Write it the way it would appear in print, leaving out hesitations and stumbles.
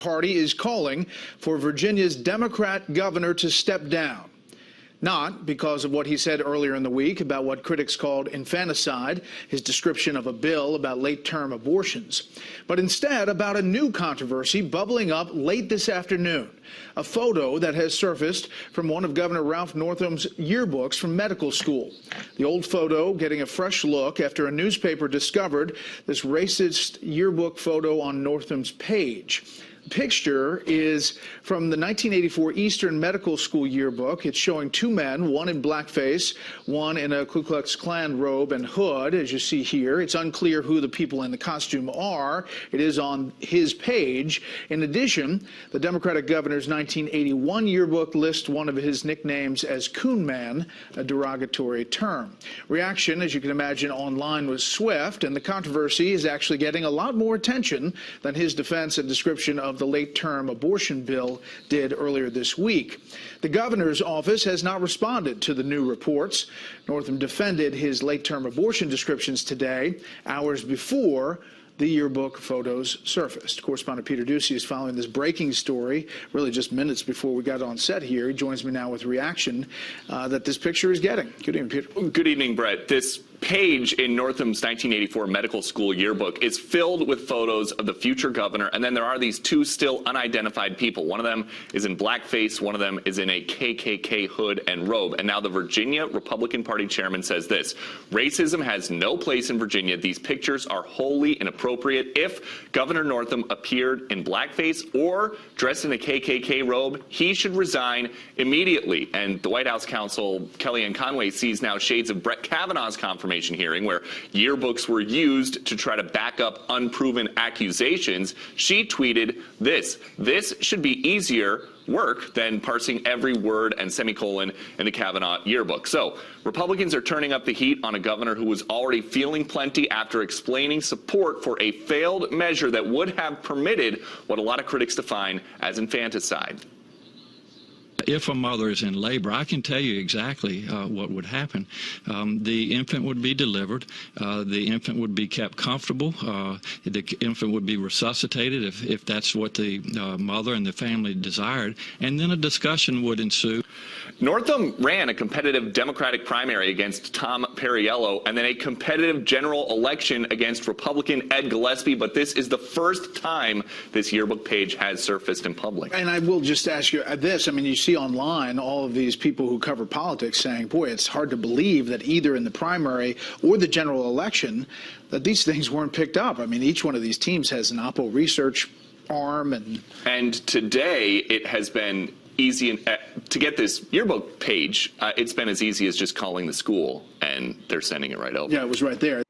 Party is calling for Virginia's Democrat governor to step down. Not because of what he said earlier in the week about what critics called infanticide, his description of a bill about late-term abortions, but instead about a new controversy bubbling up late this afternoon, a photo that has surfaced from one of Governor Ralph Northam's yearbooks from medical school. The old photo getting a fresh look after a newspaper discovered this racist yearbook photo on Northam's page. The picture is from the 1984 Eastern Medical School yearbook. It's showing two men, one in blackface, one in a Ku Klux Klan robe and hood, as you see here. It's unclear who the people in the costume are. It is on his page. In addition, the Democratic governor's 1981 yearbook lists one of his nicknames as Coon Man, a derogatory term. Reaction, as you can imagine, online was swift, and the controversy is actually getting a lot more attention than his defense and description of the late-term abortion bill did earlier this week. The governor's office has not responded to the new reports. Northam defended his late-term abortion descriptions today, hours before the yearbook photos surfaced. Correspondent Peter Ducey is following this breaking story, really just minutes before we got on set here. He joins me now with reaction that this picture is getting. Good evening, Peter. Good evening, Brett. This page in Northam's 1984 medical school yearbook is filled with photos of the future governor, and then there are these two still unidentified people. One of them is in blackface, one of them is in a KKK hood and robe. And now the Virginia Republican Party chairman says this: racism has no place in Virginia. These pictures are wholly inappropriate. If Governor Northam appeared in blackface or dressed in a KKK robe, he should resign immediately. And the White House counsel Kellyanne Conway sees now shades of Brett Kavanaugh's confirmation hearing, where yearbooks were used to try to back up unproven accusations. She tweeted this: "This should be easier work than parsing every word and semicolon in the Kavanaugh yearbook." So Republicans are turning up the heat on a governor who was already feeling plenty after explaining support for a failed measure that would have permitted what a lot of critics define as infanticide. If a mother is in labor, I can tell you exactly what would happen. The infant would be delivered. The infant would be kept comfortable. The infant would be resuscitated if that's what the mother and the family desired. And then a discussion would ensue. Northam ran a competitive Democratic primary against Tom Perriello and then a competitive general election against Republican Ed Gillespie, but this is the first time this yearbook page has surfaced in public. And I will just ask you this. I mean, you see online all of these people who cover politics saying, boy, it's hard to believe that either in the primary or the general election that these things weren't picked up. I mean, each one of these teams has an Oppo research arm. And today it has been easy to get this yearbook page. It's been as easy as just calling the school, and they're sending it right over. Yeah, it was right there.